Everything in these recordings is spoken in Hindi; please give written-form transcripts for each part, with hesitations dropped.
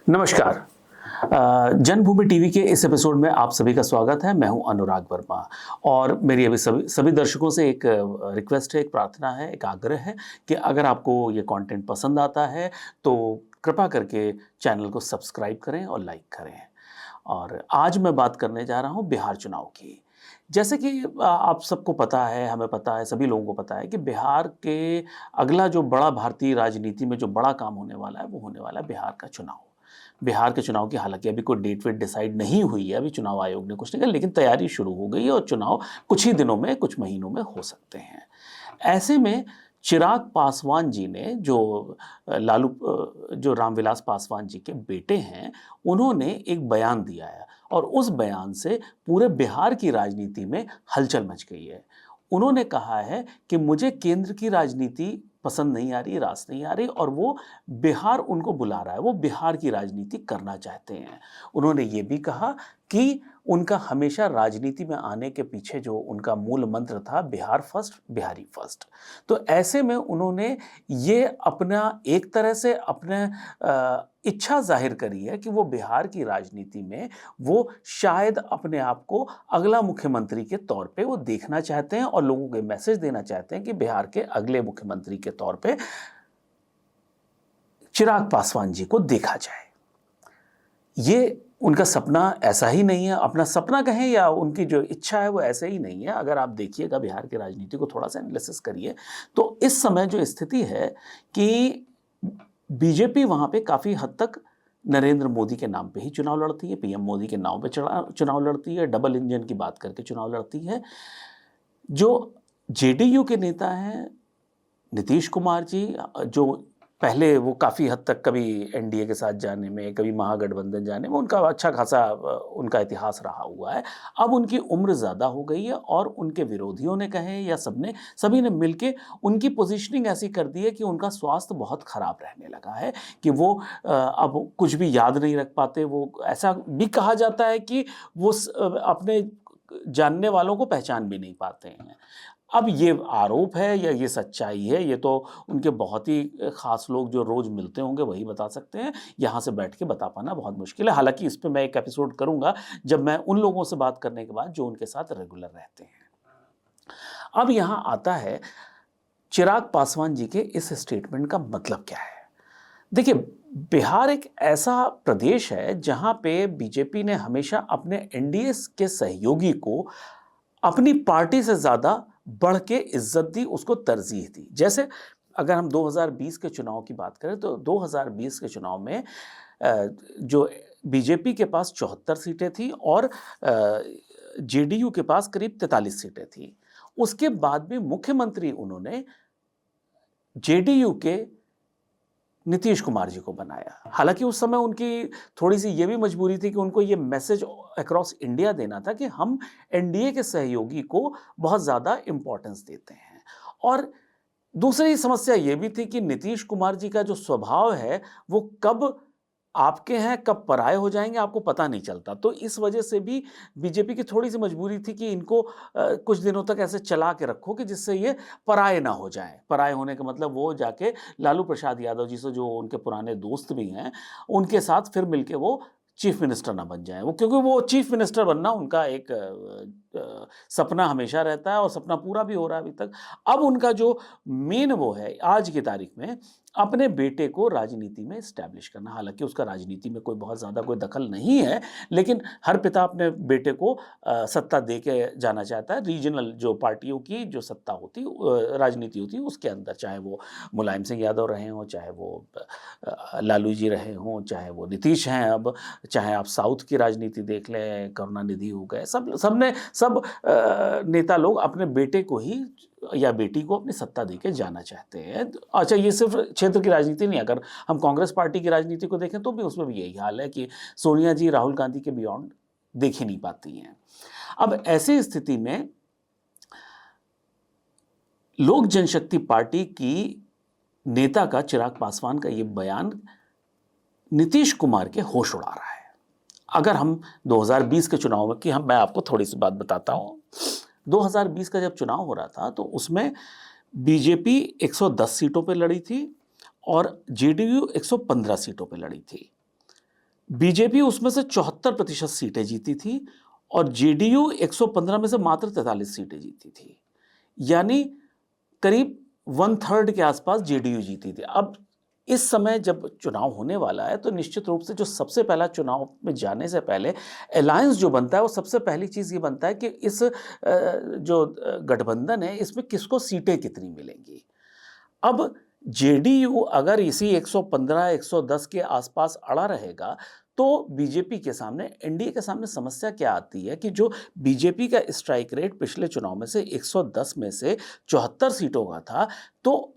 नमस्कार। जन्मभूमि टीवी के इस एपिसोड में आप सभी का स्वागत है। मैं हूं अनुराग वर्मा और मेरी अभी सभी सभी दर्शकों से एक रिक्वेस्ट है, एक प्रार्थना है, एक आग्रह है कि अगर आपको ये कंटेंट पसंद आता है तो कृपा करके चैनल को सब्सक्राइब करें और लाइक करें। और आज मैं बात करने जा रहा हूं बिहार चुनाव की। जैसे कि आप सबको पता है, हमें पता है, सभी लोगों को पता है कि बिहार के अगला जो बड़ा भारतीय राजनीति में जो बड़ा काम होने वाला है वो होने वाला है बिहार का चुनाव। बिहार के चुनाव की हालांकि अभी कोई डेट वेट डिसाइड नहीं हुई है, अभी चुनाव आयोग ने कुछ नहीं कहा, लेकिन तैयारी शुरू हो गई है और चुनाव कुछ ही दिनों में, कुछ महीनों में हो सकते हैं। ऐसे में चिराग पासवान जी ने जो रामविलास पासवान जी के बेटे हैं, उन्होंने एक बयान दिया है और उस बयान से पूरे बिहार की राजनीति में हलचल मच गई है। उन्होंने कहा है कि मुझे केंद्र की राजनीति पसंद नहीं आ रही, रास नहीं आ रही और वो बिहार उनको बुला रहा है, वो बिहार की राजनीति करना चाहते हैं। उन्होंने ये भी कहा कि उनका हमेशा राजनीति में आने के पीछे जो उनका मूल मंत्र था, बिहार फर्स्ट, बिहारी फर्स्ट। तो ऐसे में उन्होंने ये अपना एक तरह से अपने इच्छा जाहिर करी है कि वो बिहार की राजनीति में वो शायद अपने आप को अगला मुख्यमंत्री के तौर पे वो देखना चाहते हैं और लोगों को मैसेज देना चाहते हैं कि बिहार के अगले मुख्यमंत्री के तौर पे चिराग पासवान जी को देखा जाए। ये उनका सपना ऐसा ही नहीं है, अपना सपना कहें या उनकी जो इच्छा है वो ऐसे ही नहीं है। अगर आप देखिएगा बिहार की राजनीति को थोड़ा सा एनालिसिस करिए तो इस समय जो स्थिति है कि बीजेपी वहां पे काफी हद तक नरेंद्र मोदी के नाम पे ही चुनाव लड़ती है, पीएम मोदी के नाम पे चुनाव लड़ती है, डबल इंजन की बात करके चुनाव लड़ती है। जो जेडीयू के नेता हैं नीतीश कुमार जी, जो पहले वो काफ़ी हद तक कभी एनडीए के साथ जाने में, कभी महागठबंधन जाने में उनका अच्छा खासा उनका इतिहास रहा हुआ है। अब उनकी उम्र ज़्यादा हो गई है और उनके विरोधियों ने कहे या सभी ने मिलके उनकी पोजीशनिंग ऐसी कर दी है कि उनका स्वास्थ्य बहुत ख़राब रहने लगा है कि वो अब कुछ भी याद नहीं रख पाते। वो ऐसा भी कहा जाता है कि वो अपने जानने वालों को पहचान भी नहीं पाते हैं। अब ये आरोप है या ये सच्चाई है, ये तो उनके बहुत ही ख़ास लोग जो रोज़ मिलते होंगे वही बता सकते हैं। यहाँ से बैठ के बता पाना बहुत मुश्किल है। हालाँकि इस पे मैं एक एपिसोड करूँगा जब मैं उन लोगों से बात करने के बाद जो उनके साथ रेगुलर रहते हैं। अब यहाँ आता है चिराग पासवान जी के इस स्टेटमेंट का मतलब क्या है? देखिए, बिहार एक ऐसा प्रदेश है जहाँ पे बीजेपी ने हमेशा अपने एनडीए के सहयोगी को अपनी पार्टी से ज़्यादा बढ़ के इज्जत दी, उसको तरजीह दी। जैसे अगर हम 2020 के चुनाव की बात करें तो 2020 के चुनाव में जो बीजेपी के पास 74 सीटें थी और जेडीयू के पास करीब 43 सीटें थी। उसके बाद भी मुख्यमंत्री उन्होंने जेडीयू के नीतीश कुमार जी को बनाया। हालांकि उस समय उनकी थोड़ी-सी ये भी मजबूरी थी कि उनको ये मैसेज अक्रॉस इंडिया देना था कि हम एनडीए के सहयोगी को बहुत ज़्यादा इम्पोर्टेंस देते हैं। और दूसरी समस्या ये भी थी कि नीतीश कुमार जी का जो स्वभाव है, वो कब आपके हैं, कब पराये हो जाएँगे, आपको पता नहीं चलता। तो इस वजह से भी बीजेपी की थोड़ी-सी मजबूरी थी कि इनको कुछ दिनों तक ऐसे चला के रखो कि जिससे ये पराये ना हो जाएँ। पराये होने का मतलब वो जाके लालू प्रसाद यादव जी से, जो उनके पुराने दोस्त भी हैं, उनके साथ फिर मिलके वो चीफ मिनिस्टर ना बन जाएँ। वो क्योंकि वो चीफ मिनिस्टर बनना उनका एक सपना हमेशा रहता है और सपना पूरा भी हो रहा है अभी तक। अब उनका जो मेन वो है आज की तारीख में अपने बेटे को राजनीति में एस्टैब्लिश करना। हालाँकि उसका राजनीति में कोई बहुत ज़्यादा कोई दखल नहीं है, लेकिन हर पिता अपने बेटे को सत्ता दे के जाना चाहता है। रीजनल जो पार्टियों की जो सत्ता होती राजनीति होती है उसके अंदर, चाहे वो मुलायम सिंह यादव रहे हों, चाहे वो लालू जी रहे हों, चाहे वो नीतीश हैं अब, चाहे आप साउथ की राजनीति देख लें, करुणानिधि हो गए, सब नेता लोग अपने बेटे को ही या बेटी को अपनी सत्ता देके जाना चाहते हैं। अच्छा, ये सिर्फ क्षेत्र की राजनीति नहीं, अगर हम कांग्रेस पार्टी की राजनीति को देखें तो भी उसमें भी यही हाल है कि सोनिया जी राहुल गांधी के बियॉन्ड देख ही नहीं पाती हैं। अब ऐसी स्थिति में लोक जनशक्ति पार्टी की नेता का, चिराग पासवान का ये बयान नीतीश कुमार के होश उड़ा रहा है। अगर हम 2020 के चुनाव में मैं आपको थोड़ी सी बात बताता हूँ। 2020 का जब चुनाव हो रहा था तो उसमें बीजेपी 110 सीटों पे लड़ी थी और जेडीयू 115 सीटों पे लड़ी थी। बीजेपी उसमें से 74% सीटें जीती थी और जेडीयू 115 में से मात्र 43 सीटें जीती थी। यानी करीब 1/3 के आसपास जेडीयू जीती थी। अब इस समय जब चुनाव होने वाला है तो निश्चित रूप से जो सबसे पहला चुनाव में जाने से पहले अलायंस जो बनता है वो सबसे पहली चीज़ ये बनता है कि इस जो गठबंधन है इसमें किसको सीटें कितनी मिलेंगी। अब जेडीयू अगर इसी 115-110 के आसपास अड़ा रहेगा तो बीजेपी के सामने, एनडीए के सामने समस्या क्या आती है कि जो बीजेपी का स्ट्राइक रेट पिछले चुनाव में से 110 में से 74 सीटों का था, तो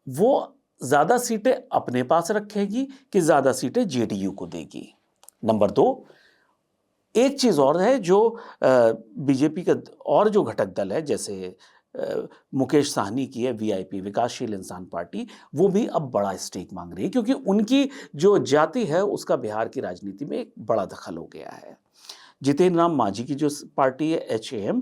वो ज़्यादा सीटें अपने पास रखेगी कि ज़्यादा सीटें जेडीयू को देगी। नंबर 2, एक चीज़ और है जो बीजेपी का और जो घटक दल है, जैसे मुकेश साहनी की है वीआईपी, विकासशील इंसान पार्टी, वो भी अब बड़ा स्टेक मांग रही है क्योंकि उनकी जो जाति है उसका बिहार की राजनीति में एक बड़ा दखल हो गया है। जितेंद्र राम मांझी की जो पार्टी है एचएएम,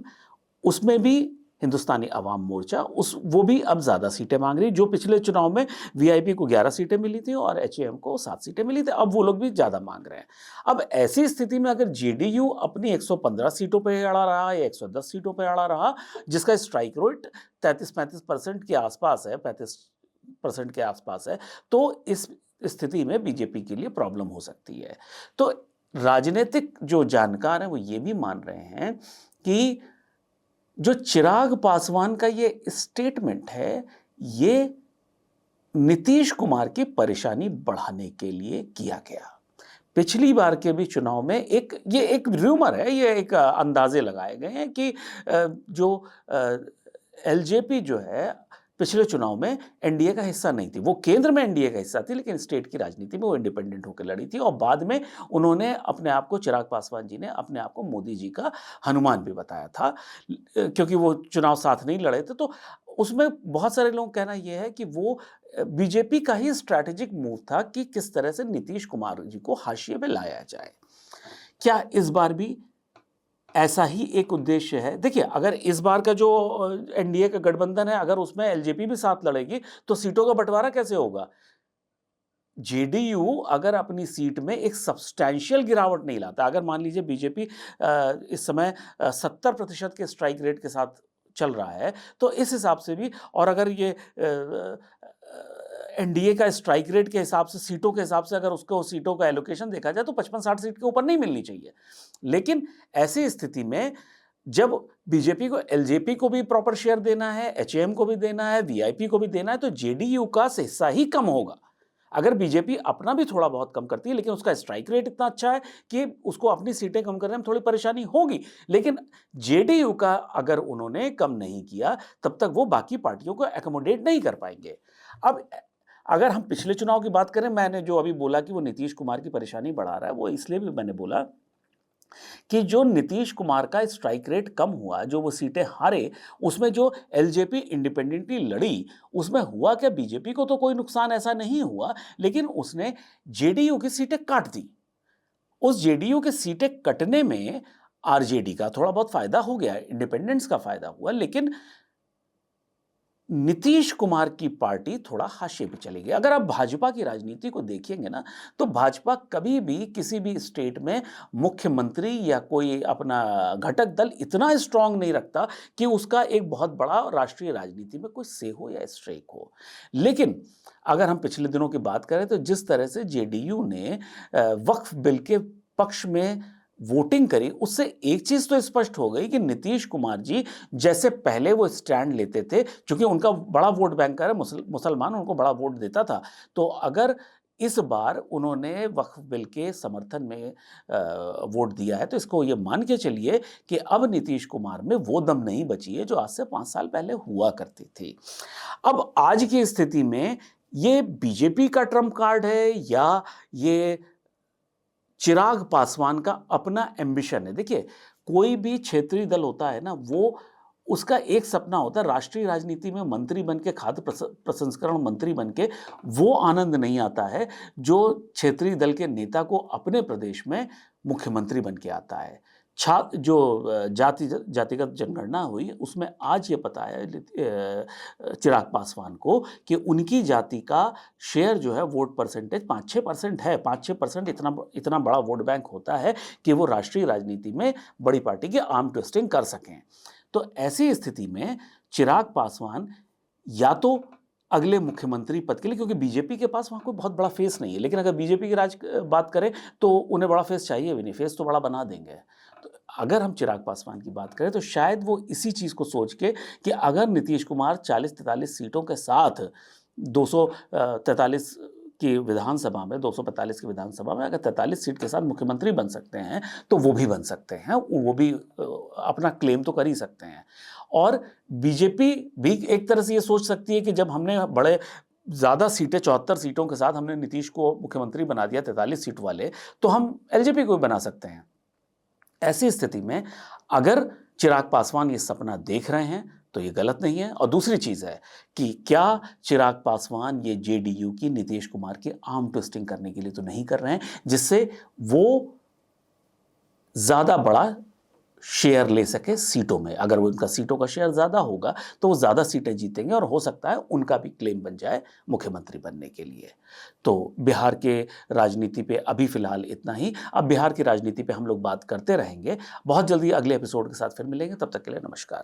उसमें भी हिंदुस्तानी अवाम मोर्चा, उस वो भी अब ज़्यादा सीटें मांग रही है। जो पिछले चुनाव में वीआईपी को 11 सीटें मिली थी और एचएएम को 7 सीटें मिली थी, अब वो लोग भी ज़्यादा मांग रहे हैं। अब ऐसी स्थिति में अगर जेडीयू अपनी 115 सीटों पे अड़ा रहा या 110 सीटों पे अड़ा रहा, जिसका स्ट्राइक रेट 33-35% के आसपास है, 35% के आसपास है, तो इस स्थिति में बीजेपी के लिए प्रॉब्लम हो सकती है। तो राजनीतिक जो जानकार हैं वो ये भी मान रहे हैं कि जो चिराग पासवान का ये स्टेटमेंट है, ये नीतीश कुमार की परेशानी बढ़ाने के लिए किया गया। पिछली बार के भी चुनाव में ये एक र्यूमर है, ये एक अंदाजे लगाए गए हैं कि जो एलजेपी जो है पिछले चुनाव में एनडीए का हिस्सा नहीं थी। वो केंद्र में एनडीए का हिस्सा थी लेकिन स्टेट की राजनीति में वो इंडिपेंडेंट होकर लड़ी थी और बाद में उन्होंने अपने आप को, चिराग पासवान जी ने अपने आप को मोदी जी का हनुमान भी बताया था, क्योंकि वो चुनाव साथ नहीं लड़े थे। तो उसमें बहुत सारे लोगों का कहना यह है कि वो बीजेपी का ही स्ट्रैटेजिक मूव था कि किस तरह से नीतीश कुमार जी को हाशिए पे लाया जाए। क्या इस बार भी ऐसा ही एक उद्देश्य है? देखिए, अगर इस बार का जो एनडीए का गठबंधन है, अगर उसमें एलजेपी भी साथ लड़ेगी तो सीटों का बंटवारा कैसे होगा? जेडीयू अगर अपनी सीट में एक सब्सटैंशियल गिरावट नहीं लाता, अगर मान लीजिए बीजेपी इस समय 70% के स्ट्राइक रेट के साथ चल रहा है, तो इस हिसाब से भी, और अगर ये एनडीए का स्ट्राइक रेट के हिसाब से, सीटों के हिसाब से अगर उसको सीटों का एलोकेशन देखा जाए तो 55-60 सीट के ऊपर नहीं मिलनी चाहिए। लेकिन ऐसी स्थिति में जब बीजेपी को, एलजेपी को भी प्रॉपर शेयर देना है, एचएएम को भी देना है, वीआईपी को भी देना है, तो जेडीयू का हिस्सा ही कम होगा। अगर बीजेपी अपना भी थोड़ा बहुत कम करती है लेकिन उसका स्ट्राइक रेट इतना अच्छा है कि उसको अपनी सीटें कम करने में थोड़ी परेशानी होगी, लेकिन जेडीयू का अगर उन्होंने कम नहीं किया तब तक वो बाकी पार्टियों को एकोमोडेट नहीं कर पाएंगे। अब अगर हम पिछले चुनाव की बात करें, मैंने जो अभी बोला कि वो नीतीश कुमार की परेशानी बढ़ा रहा है, वो इसलिए भी मैंने बोला कि जो नीतीश कुमार का स्ट्राइक रेट कम हुआ, जो वो सीटें हारे, उसमें जो एलजेपी इंडिपेंडेंटली लड़ी, उसमें हुआ क्या, बीजेपी को तो कोई नुकसान ऐसा नहीं हुआ, लेकिन उसने जेडीयू की सीटें काट दी। उस जेडीयू की सीटें कटने में आरजेडी का थोड़ा बहुत फायदा हो गया, इंडिपेंडेंट्स का फायदा हुआ, लेकिन नीतीश कुमार की पार्टी थोड़ा हाशिए पे चली गई। अगर आप भाजपा की राजनीति को देखेंगे ना, तो भाजपा कभी भी किसी भी स्टेट में मुख्यमंत्री या कोई अपना घटक दल इतना स्ट्रांग नहीं रखता कि उसका एक बहुत बड़ा राष्ट्रीय राजनीति में कोई से हो या स्ट्रेक हो। लेकिन अगर हम पिछले दिनों की बात करें तो जिस तरह से जेडीयू ने वक्फ बिल के पक्ष में वोटिंग करी, उससे एक चीज तो स्पष्ट हो गई कि नीतीश कुमार जी जैसे पहले वो स्टैंड लेते थे, क्योंकि उनका बड़ा वोट बैंक है, मुसलमान उनको बड़ा वोट देता था, तो अगर इस बार उन्होंने वक्फ बिल के समर्थन में वोट दिया है तो इसको ये मान के चलिए कि अब नीतीश कुमार में वो दम नहीं बची है जो आज से 5 साल पहले हुआ करती थी। अब आज की स्थिति में ये बीजेपी का ट्रम्प कार्ड है या ये चिराग पासवान का अपना एम्बिशन है? देखिए, कोई भी क्षेत्रीय दल होता है ना, वो उसका एक सपना होता है राष्ट्रीय राजनीति में मंत्री बन के, खाद्य प्रसंस्करण मंत्री बन के वो आनंद नहीं आता है जो क्षेत्रीय दल के नेता को अपने प्रदेश में मुख्यमंत्री बन के आता है। जो जातिगत जनगणना हुई उसमें आज ये पता है चिराग पासवान को कि उनकी जाति का शेयर जो है वोट परसेंटेज 5-6% है। 5-6% इतना बड़ा वोट बैंक होता है कि वो राष्ट्रीय राजनीति में बड़ी पार्टी की आर्म ट्विस्टिंग कर सकें। तो ऐसी स्थिति में चिराग पासवान या तो अगले मुख्यमंत्री पद के लिए, क्योंकि बीजेपी के पास वहाँ कोई बहुत बड़ा फेस नहीं है, लेकिन अगर बीजेपी की बात करें तो उन्हें बड़ा फेस चाहिए भी नहीं, फेस तो बड़ा बना देंगे। तो अगर हम चिराग पासवान की बात करें तो शायद वो इसी चीज़ को सोच के कि अगर नीतीश कुमार 40-43 सीटों के साथ 243 की विधानसभा में, 245 की विधानसभा में अगर 43 सीट के साथ मुख्यमंत्री बन सकते हैं तो वो भी बन सकते हैं, वो भी अपना क्लेम तो कर ही सकते हैं। और बीजेपी भी एक तरह से ये सोच सकती है कि जब हमने बड़े ज़्यादा सीटें 74 सीटों के साथ हमने नीतीश को मुख्यमंत्री बना दिया 43 सीट वाले, तो हम एलजेपी को भी बना सकते हैं। ऐसी स्थिति में अगर चिराग पासवान ये सपना देख रहे हैं तो ये गलत नहीं है। और दूसरी चीज़ है कि क्या चिराग पासवान ये जेडीयू की नीतीश कुमार की आर्म ट्विस्टिंग करने के लिए तो नहीं कर रहे हैं जिससे वो ज़्यादा बड़ा शेयर ले सके सीटों में। अगर उनका सीटों का शेयर ज़्यादा होगा तो वो ज़्यादा सीटें जीतेंगे और हो सकता है उनका भी क्लेम बन जाए मुख्यमंत्री बनने के लिए। तो बिहार के राजनीति पे अभी फ़िलहाल इतना ही। अब बिहार की राजनीति पे हम लोग बात करते रहेंगे। बहुत जल्दी अगले एपिसोड के साथ फिर मिलेंगे। तब तक के लिए नमस्कार।